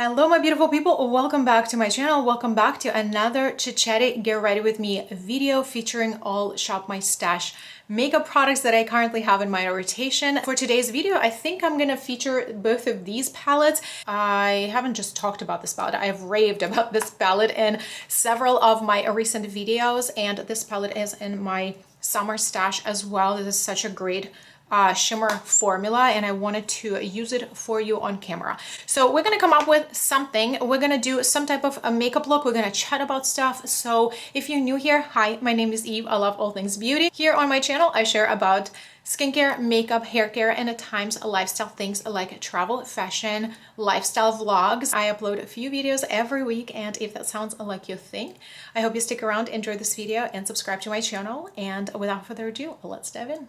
Hello my beautiful people, welcome back to my channel. Welcome back to another CHATTY Get Ready With Me video featuring all Shop My Stash makeup products that I currently have in my rotation. For today's video, I think I'm gonna feature both of these palettes. I haven't just talked about this palette, I have raved about this palette in several of my recent videos, and this palette is in my summer stash as well. This is such a great shimmer formula, and I wanted to use it for you on camera. So we're gonna come up with something. We're gonna do some type of a makeup look. We're gonna chat about stuff. So if you're new here, hi, my name is Eve. I love all things beauty. Here on my channel, I share about skincare, makeup, hair care, and at times lifestyle things like travel, fashion, lifestyle vlogs. I upload a few videos every week, and if that sounds like your thing, I hope you stick around, enjoy this video, and subscribe to my channel. And without further ado, let's dive in.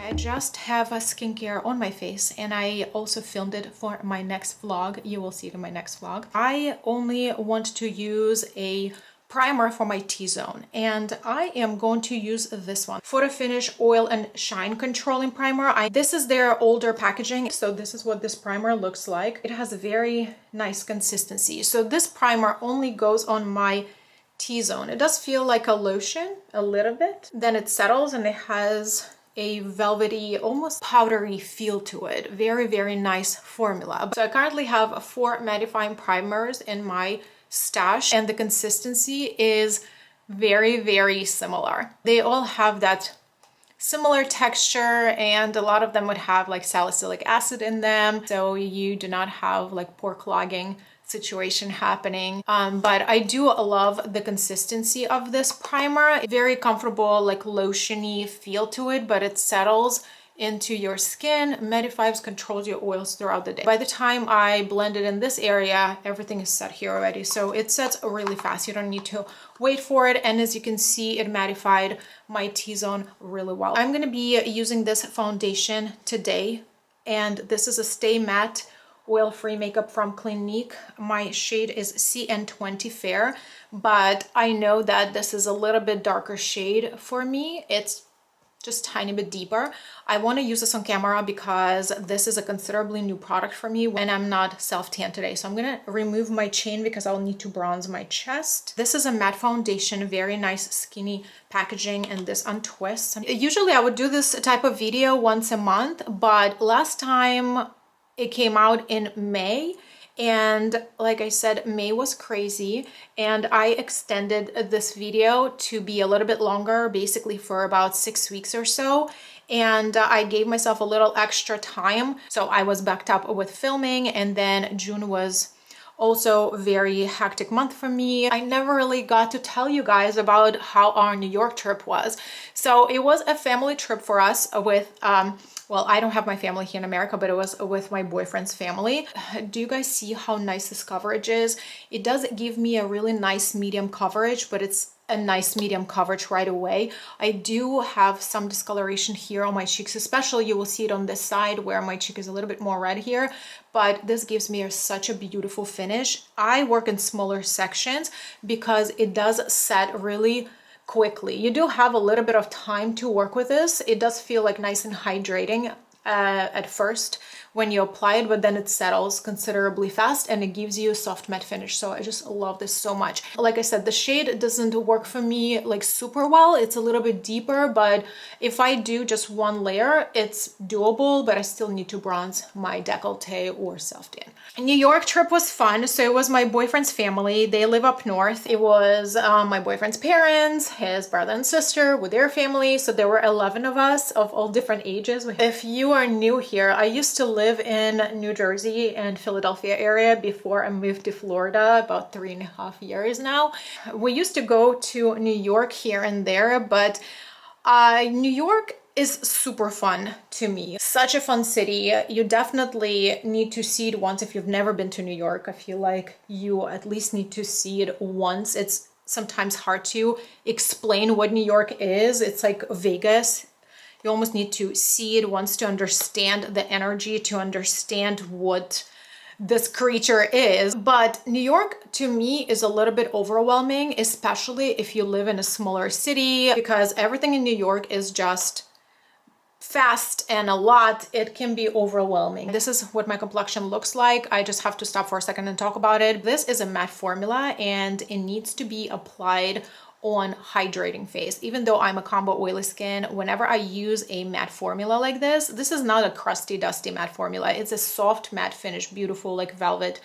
I just have a skincare on my face, and I also filmed it for my next vlog. You will see it in my next vlog. I only want to use a primer for my T-zone, and I am going to use this one, Photo Finish Oil and Shine Controlling Primer. This is their older packaging, so this is what this primer looks like. It has a very nice consistency. So this primer only goes on my T-zone. It does feel like a lotion a little bit, then it settles and it has a velvety, almost powdery feel to it. Very, very nice formula. So I currently have 4 mattifying primers in my stash, and the consistency is very, very similar. They all have that similar texture, and a lot of them would have like salicylic acid in them, so you do not have like pore clogging situation happening. But I do love the consistency of this primer. Very comfortable, like lotiony feel to it, but it settles into your skin, mattifies, controls your oils throughout the day. By the time I blend it in this area, everything is set here already, so it sets really fast. You don't need to wait for it, and as you can see, it mattified my T-zone really well. I'm gonna be using this foundation today, and this is a Stay Matte oil-free makeup from Clinique. My shade is CN20 Fair, but I know that this is a little bit darker shade for me. It's just tiny bit deeper. I want to use this on camera because this is a considerably new product for me, and I'm not self-tan today. So I'm gonna remove my chain because I'll need to bronze my chest. This is a matte foundation, very nice skinny packaging, and this untwists. Usually I would do this type of video once a month, but last time it came out in May, and like I said, May was crazy, and I extended this video to be a little bit longer, basically for about 6 weeks or so, and I gave myself a little extra time. So I was backed up with filming, and then June was also very hectic month for me. I never really got to tell you guys about how our New York trip was. So it was a family trip for us with well, I don't have my family here in America, but it was with my boyfriend's family. Do you guys see how nice this coverage is? It does give me a really nice medium coverage, but it's a nice medium coverage right away. I do have some discoloration here on my cheeks, especially you will see it on this side where my cheek is a little bit more red here, but this gives me such a beautiful finish. I work in smaller sections because it does set really quickly. You do have a little bit of time to work with this. It does feel like nice and hydrating at first when you apply it, but then it settles considerably fast and it gives you a soft matte finish. So I just love this so much. Like I said, the shade doesn't work for me like super well. It's a little bit deeper, but if I do just one layer, it's doable, but I still need to bronze my décolleté or self-tan. New York trip was fun. So it was my boyfriend's family. They live up north. It was my boyfriend's parents, his brother and sister with their family. So there were 11 of us of all different ages. If you are new here, I used to live in New Jersey and Philadelphia area before I moved to Florida about 3.5 years now. We used to go to New York here and there, but New York is super fun to me. Such a fun city. You definitely need to see it once if you've never been to New York. I feel like you at least need to see it once. It's sometimes hard to explain what New York is. It's like Vegas. You almost need to see it once to understand the energy, to understand what this creature is. But New York to me is a little bit overwhelming, especially if you live in a smaller city, because everything in New York is just fast and a lot. It can be overwhelming. This is what my complexion looks like. I just have to stop for a second and talk about it. This is a matte formula and it needs to be applied on hydrating face. Even though I'm a combo oily skin, whenever I use a matte formula like this is not a crusty, dusty matte formula. It's a soft matte finish, beautiful, like velvet,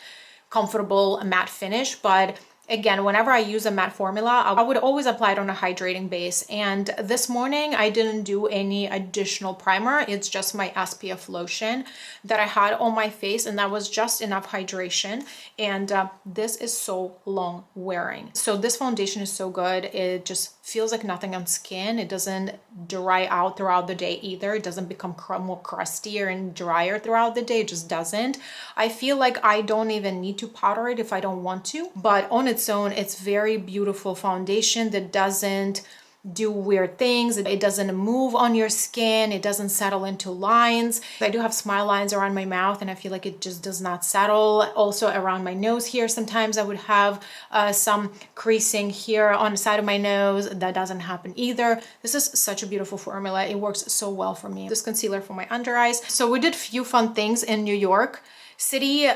comfortable matte finish. But again, whenever I use a matte formula, I would always apply it on a hydrating base. And this morning, I didn't do any additional primer. It's just my SPF lotion that I had on my face, and that was just enough hydration. And this is so long wearing. So this foundation is so good. It just feels like nothing on skin. It doesn't dry out throughout the day either. It doesn't become more crustier and drier throughout the day. It just doesn't. I feel like I don't even need to powder it if I don't want to, but on its own, it's very beautiful foundation that doesn't do weird things. It doesn't move on your skin. It doesn't settle into lines. I do have smile lines around my mouth and I feel like it just does not settle. Also around my nose here, sometimes I would have some creasing here on the side of my nose. That doesn't happen either. This is such a beautiful formula. It works so well for me. This concealer for my under eyes. So we did few fun things in New York City.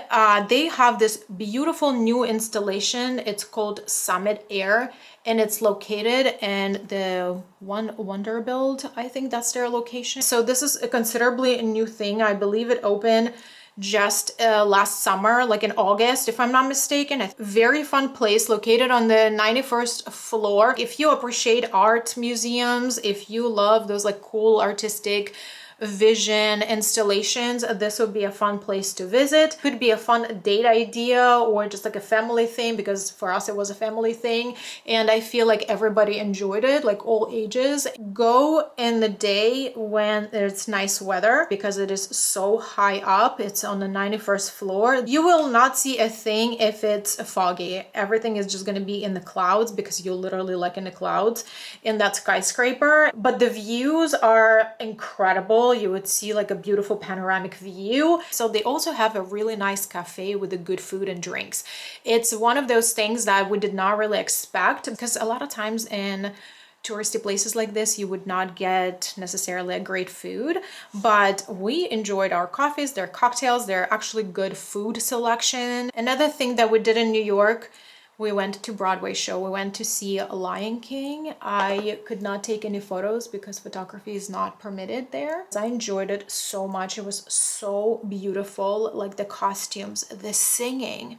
They have this beautiful new installation. It's called Summit Air, and it's located in the Vanderbilt. I think that's their location. So this is a considerably new thing. I believe it opened just last summer, like in August, if I'm not mistaken. A very fun place located on the 91st floor. If you appreciate art museums, if you love those like cool artistic vision installations, this would be a fun place to visit. Could be a fun date idea or just like a family thing, because for us it was a family thing and I feel like everybody enjoyed it, like all ages. Go in the day when it's nice weather because it is so high up. It's on the 91st floor. You will not see a thing if it's foggy. Everything is just going to be in the clouds because you're literally like in the clouds in that skyscraper. But the views are incredible. You would see like a beautiful panoramic view. So they also have a really nice cafe with the good food and drinks. It's one of those things that we did not really expect, because a lot of times in touristy places like this, you would not get necessarily a great food, but we enjoyed our coffees, their cocktails, their actually good food selection. Another thing that we did in New York, we went to Broadway Show. We went to see Lion King. I could not take any photos because photography is not permitted there. I enjoyed it so much. It was so beautiful. Like the costumes, the singing.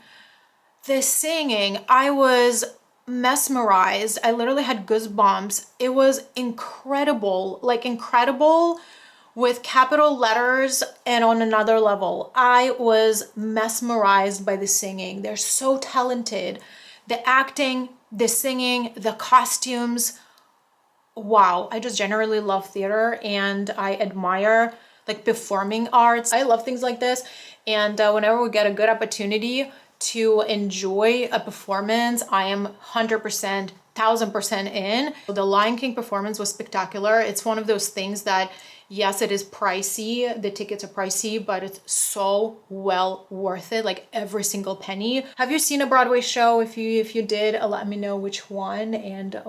I was mesmerized. I literally had goosebumps. It was incredible, like incredible with capital letters and on another level. I was mesmerized by the singing. They're so talented. The acting, the singing, the costumes. Wow. I just generally love theater and I admire like performing arts. I love things like this. And whenever we get a good opportunity to enjoy a performance, I am 100%, 1000% in. The Lion King performance was spectacular. It's one of those things that, yes, it is pricey. The tickets are pricey, but it's so well worth it. Like every single penny. Have you seen a Broadway show? If you did, let me know which one and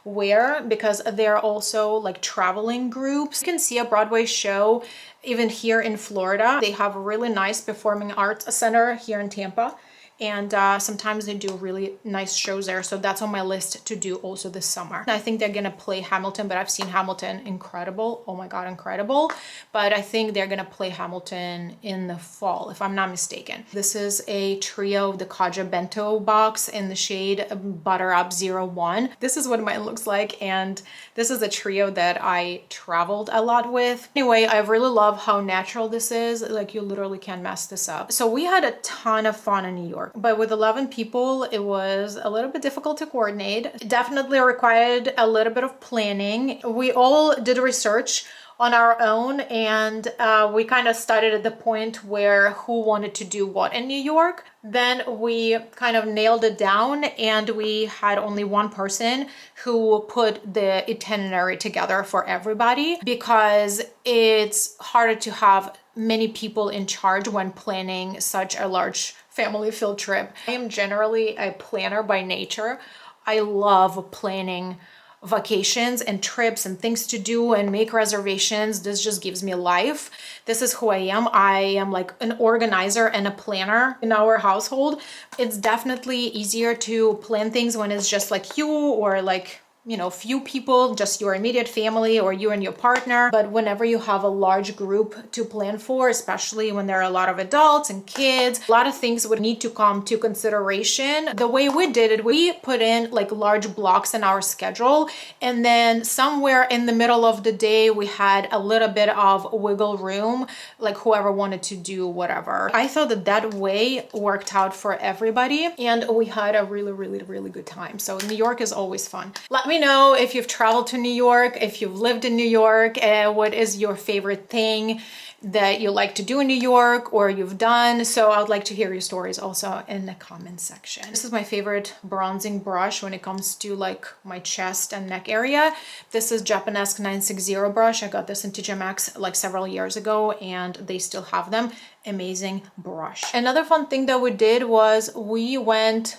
where, because they're also like traveling groups. You can see a Broadway show even here in Florida. They have a really nice performing arts center here in Tampa. And sometimes they do really nice shows there. So that's on my list to do also this summer. I think they're gonna play Hamilton, but I've seen Hamilton, incredible. Oh my God, incredible. But I think they're gonna play Hamilton in the fall, if I'm not mistaken. This is a trio of the Kaja bento box in the shade Butter Up 01. This is what mine looks like. And this is a trio that I traveled a lot with. Anyway, I really love how natural this is. Like you literally can't mess this up. So we had a ton of fun in New York. But with 11 people, it was a little bit difficult to coordinate. It definitely required a little bit of planning. We all did research on our own, and we kind of started at the point where who wanted to do what in New York. Then we kind of nailed it down, and we had only one person who put the itinerary together for everybody, because it's harder to have many people in charge when planning such a large family field trip. I am generally a planner by nature. I love planning vacations and trips and things to do and make reservations. This just gives me life. This is who I am. I am like an organizer and a planner in our household. It's definitely easier to plan things when it's just like you, or like, you know, few people, just your immediate family or you and your partner. But whenever you have a large group to plan for, especially when there are a lot of adults and kids, a lot of things would need to come to consideration. The way we did it, we put in like large blocks in our schedule, and then somewhere in the middle of the day we had a little bit of wiggle room, like whoever wanted to do whatever. I thought that that way worked out for everybody, and we had a really good time. So New York is always fun. Let me know if you've traveled to New York, if you've lived in New York, what is your favorite thing that you like to do in New York or you've done. So I would like to hear your stories also in the comment section. This is my favorite bronzing brush when it comes to like my chest and neck area. This is Japanesque 960 brush. I got this in TJ Maxx like several years ago, and they still have them. Amazing brush. Another fun thing that we did was we went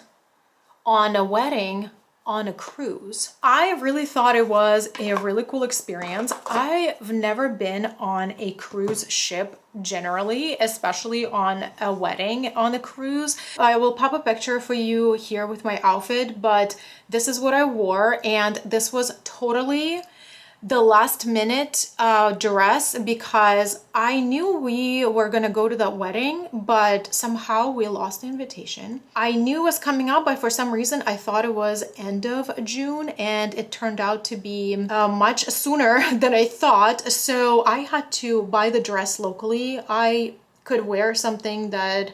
on a wedding on a cruise. I really thought it was a really cool experience. I've never been on a cruise ship generally, especially on a wedding on a cruise. I will pop a picture for you here with my outfit, but this is what I wore, and this was totally the last minute dress, because I knew we were gonna go to that wedding, but somehow we lost the invitation. I knew it was coming up, but for some reason I thought it was end of June, and it turned out to be much sooner than I thought. So I had to buy the dress locally. I could wear something that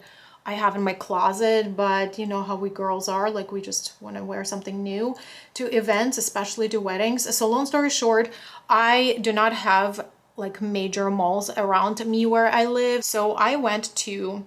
I have in my closet, but you know how we girls are, like we just want to wear something new to events, especially to weddings. So long story short, I do not have like major malls around me where I live. So I went to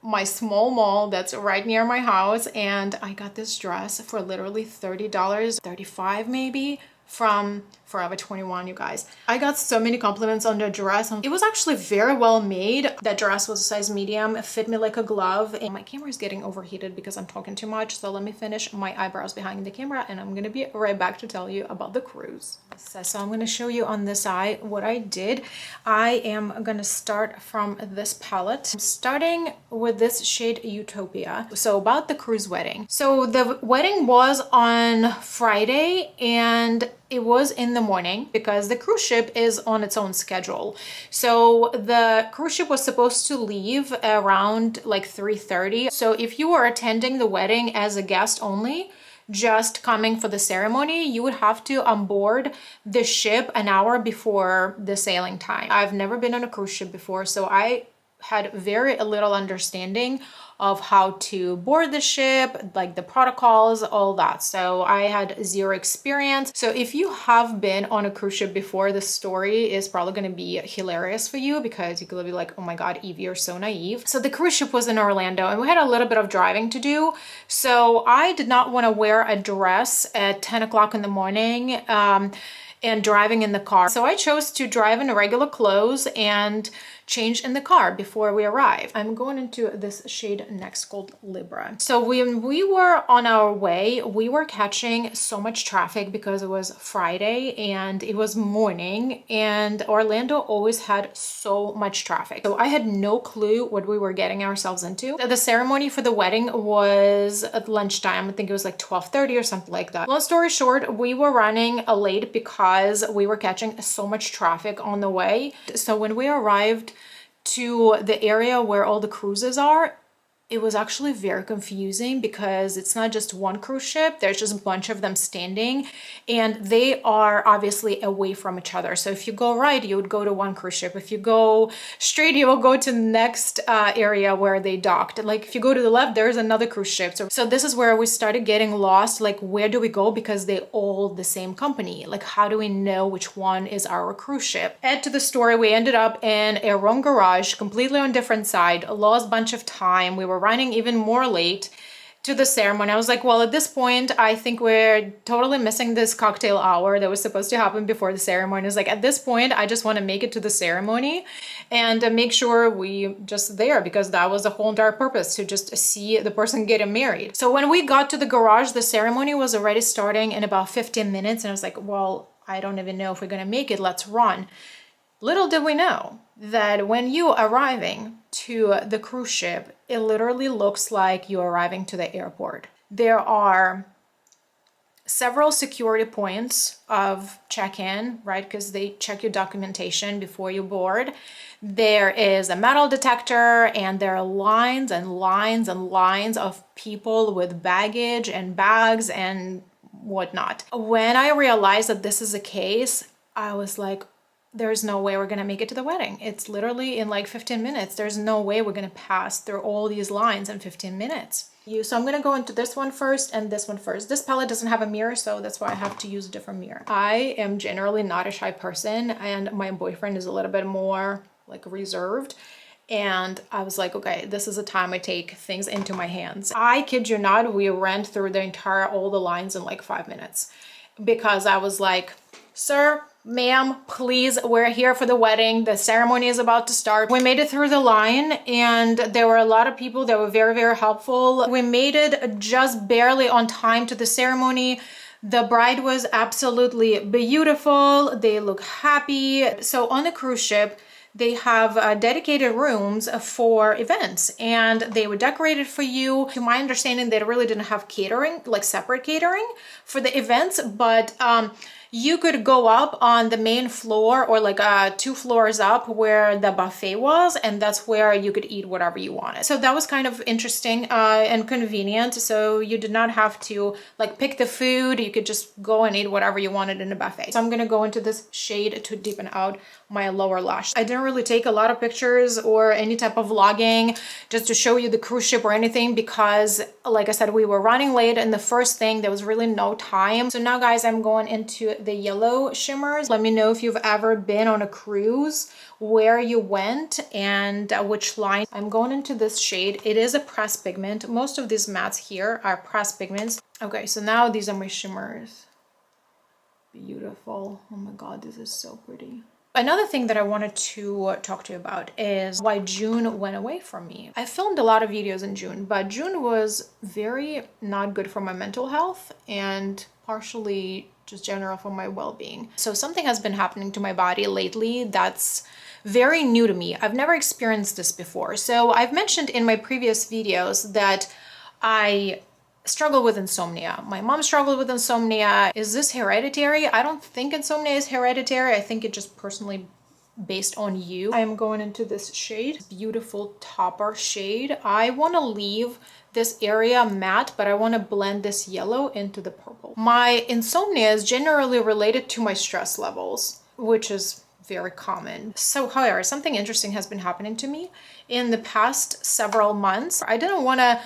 my small mall that's right near my house, and I got this dress for literally $30, $35 maybe, from Forever 21, you guys. I got so many compliments on the dress. It was actually very well made. That dress was a size medium. It fit me like a glove. And my camera is getting overheated because I'm talking too much. So let me finish my eyebrows behind the camera, and I'm gonna be right back to tell you about the cruise. So I'm gonna show you on this eye what I did. I am gonna start from this palette. I'm starting with this shade Utopia. So about the cruise wedding. So the wedding was on Friday, and it was in the morning because the cruise ship is on its own schedule. So the cruise ship was supposed to leave around like 3:30. So if you were attending the wedding as a guest only, just coming for the ceremony, you would have to onboard the ship an hour before the sailing time. I've never been on a cruise ship before, so I had very little understanding of how to board the ship, like the protocols, all that. So I had zero experience. So if you have been on a cruise ship before, the story is probably going to be hilarious for you, because you're going to be like, oh my God, Evie, you're so naive. So the cruise ship was in Orlando, and we had a little bit of driving to do. So I did not want to wear a dress at 10 o'clock in the morning and driving in the car. So I chose to drive in regular clothes and change in the car before we arrive. I'm going into this shade next called Libra. So when we were on our way, we were catching so much traffic because it was Friday and it was morning, and Orlando always had so much traffic. So I had no clue what we were getting ourselves into. The ceremony for the wedding was at lunchtime. I think it was like 12:30 or something like that. Long story short, we were running late because we were catching so much traffic on the way. So when we arrived to the area where all the cruises are, it was actually very confusing because it's not just one cruise ship, there's just a bunch of them standing and they are obviously away from each other. So if you go right, you would go to one cruise ship. If you go straight, you will go to the next area where they docked. Like if you go to the left, there's another cruise ship. So this is where we started getting lost. Like, where do we go? Because they all the same company. Like, how do we know which one is our cruise ship? Add to the story, we ended up in a wrong garage, completely on different side, lost a bunch of time. We were running even more late to the ceremony. I was like, well, at this point, I think we're totally missing this cocktail hour that was supposed to happen before the ceremony. It's like, at this point, I just want to make it to the ceremony and make sure we just there, because that was the whole entire purpose, to just see the person getting married. So when we got to the garage, the ceremony was already starting in about 15 minutes. And I was like, well, I don't even know if we're going to make it. Let's run. Little did we know that when you arriving to the cruise ship, it literally looks like you're arriving to the airport. There are several security points of check-in, right? Because they check your documentation before you board. There is a metal detector and there are lines and lines and lines of people with baggage and bags and whatnot. When I realized that this is the case, I was like, there's no way we're gonna make it to the wedding. It's literally in like 15 minutes. There's no way we're gonna pass through all these lines in 15 minutes. So I'm gonna go into this one first and this one first. This palette doesn't have a mirror, so that's why I have to use a different mirror. I am generally not a shy person and my boyfriend is a little bit more like reserved. And I was like, okay, this is the time I take things into my hands. I kid you not, we ran through all the lines in like 5 minutes because I was like, sir, ma'am, please, we're here for the wedding. The ceremony is about to start. We made it through the line and there were a lot of people that were very, very helpful. We made it just barely on time to the ceremony. The bride was absolutely beautiful. They look happy. So on the cruise ship, they have dedicated rooms for events and they were decorated for you. To my understanding, they really didn't have catering, like separate catering for the events, but you could go up on the main floor or like 2 floors up where the buffet was, and that's where you could eat whatever you wanted. So that was kind of interesting and convenient. So you did not have to like pick the food. You could just go and eat whatever you wanted in the buffet. So I'm gonna go into this shade to deepen out my lower lash. I didn't really take a lot of pictures or any type of vlogging just to show you the cruise ship or anything because like I said, we were running late and the first thing, there was really no time. So now guys, I'm going into the yellow shimmers. Let me know if you've ever been on a cruise, where you went and which line. I'm going into this shade. It is a pressed pigment. Most of these mattes here are pressed pigments. Okay, so now these are my shimmers. Beautiful. Oh my God, this is so pretty. Another thing that I wanted to talk to you about is why June went away from me. I filmed a lot of videos in June, but June was very not good for my mental health and partially just general for my well-being. So something has been happening to my body lately that's very new to me. I've never experienced this before. So I've mentioned in my previous videos that I struggle with insomnia. My mom struggled with insomnia. Is this hereditary? I don't think insomnia is hereditary. I think it just personally based on you. I am going into this shade, beautiful topper shade. I want to leave this area matte, but I want to blend this yellow into the purple. My insomnia is generally related to my stress levels, which is very common. So however, something interesting has been happening to me in the past several months. I didn't want to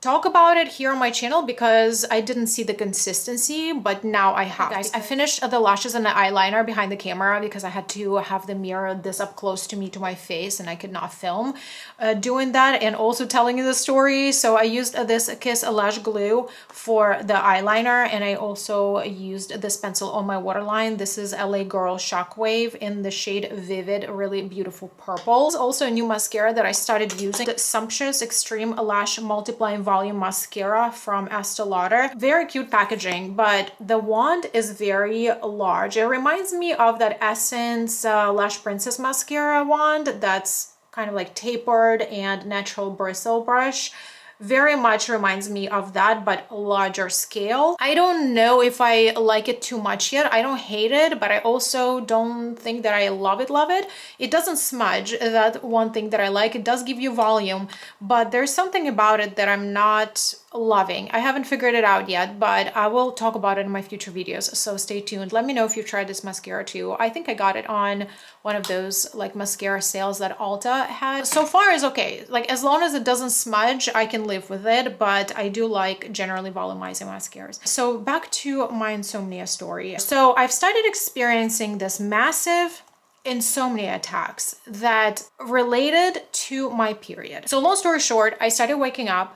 talk about it here on my channel because I didn't see the consistency, but now I have. Guys, I finished the lashes and the eyeliner behind the camera because I had to have the mirror this up close to me, to my face, and I could not film doing that and also telling you the story. So I used this Kiss Lash Glue for the eyeliner, and I also used this pencil on my waterline. This is LA Girl Shockwave in the shade Vivid, really beautiful purple. This is also a new mascara that I started using, the Sumptuous Extreme Lash Multiplying Volume Mascara from Estee Lauder. Very cute packaging, but the wand is very large. It reminds me of that Essence Lash Princess mascara wand that's kind of like tapered and natural bristle brush. very much reminds me of that, but larger scale. I don't know if I like it too much yet. I don't hate it, but I also don't think that I love it. It doesn't smudge. That one thing that I like. It does give you volume, but there's something about it that I'm not loving. I haven't figured it out yet, but I will talk about it in my future videos, so stay tuned. Let me know if you've tried this mascara too. I think I got it on one of those like mascara sales that Ulta had. So far is okay. Like, as long as it doesn't smudge, I can live with it, but I do like generally volumizing mascaras. So back to my insomnia story. So I've started experiencing this massive insomnia attacks that related to my period. So long story short, I started waking up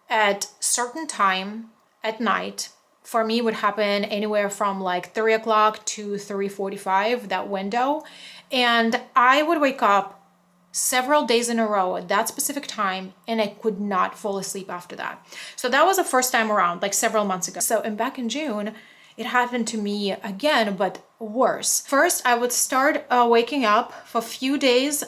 at certain time at night. For me, it would happen anywhere from like 3 o'clock to 3:45, that window. And I would wake up several days in a row at that specific time, and I could not fall asleep after that. So that was the first time around, like several months ago. So, and back in June, it happened to me again, but worse. First, I would start waking up for a few days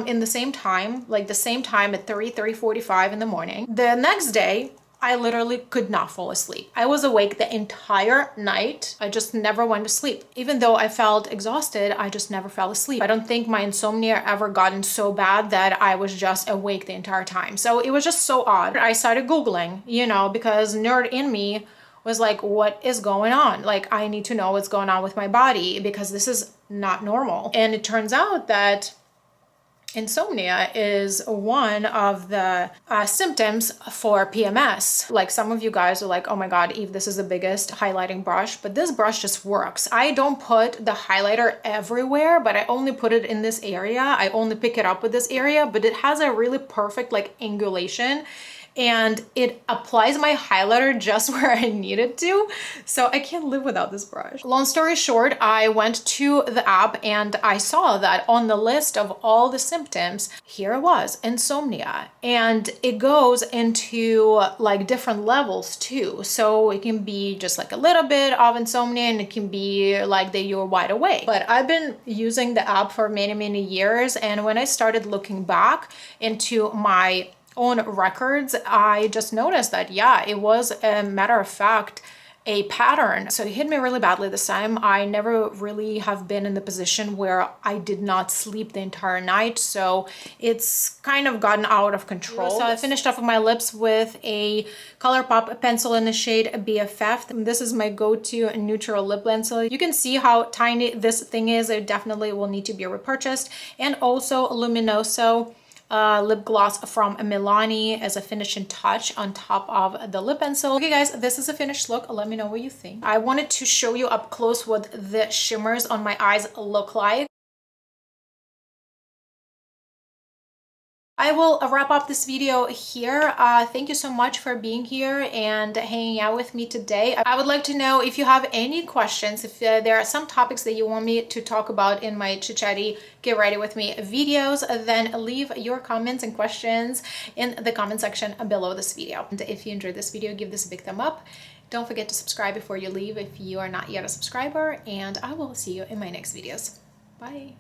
in the same time, like the same time at 3:45 in the morning. The next day, I literally could not fall asleep. I was awake the entire night. I just never went to sleep. Even though I felt exhausted, I just never fell asleep. I don't think my insomnia ever gotten so bad that I was just awake the entire time. So it was just so odd. I started Googling, you know, because nerd in me was like, what is going on? Like, I need to know what's going on with my body because this is not normal. And it turns out that insomnia is one of the symptoms for PMS. Like, some of you guys are like, oh my God, Eve, this is the biggest highlighting brush, but this brush just works. I don't put the highlighter everywhere, but I only put it in this area. I only pick it up with this area, but it has a really perfect like angulation, and it applies my highlighter just where I need it to. So I can't live without this brush. Long story short, I went to the app and I saw that on the list of all the symptoms, here it was, insomnia. And it goes into like different levels too. So it can be just like a little bit of insomnia, and it can be like that you're wide awake. But I've been using the app for many years. And when I started looking back into my own records, I just noticed that, yeah, it was a matter of fact a pattern. So it hit me really badly this time. I never really have been in the position where I did not sleep the entire night. So it's kind of gotten out of control. So I finished off of my lips with a Colourpop pencil in the shade BFF. This is my go-to neutral lip pencil. You can see how tiny this thing is. It definitely will need to be repurchased. And also luminoso lip gloss from Milani as a finishing touch on top of the lip pencil. Okay guys, this is a finished look. Let me know what you think. I wanted to show you up close what the shimmers on my eyes look like. I will wrap up this video here. Thank you so much for being here and hanging out with me today. I would like to know if you have any questions, if there are some topics that you want me to talk about in my CHATTY Get Ready With Me videos, then leave your comments and questions in the comment section below this video. And if you enjoyed this video, give this a big thumb up. Don't forget to subscribe before you leave if you are not yet a subscriber, and I will see you in my next videos. Bye.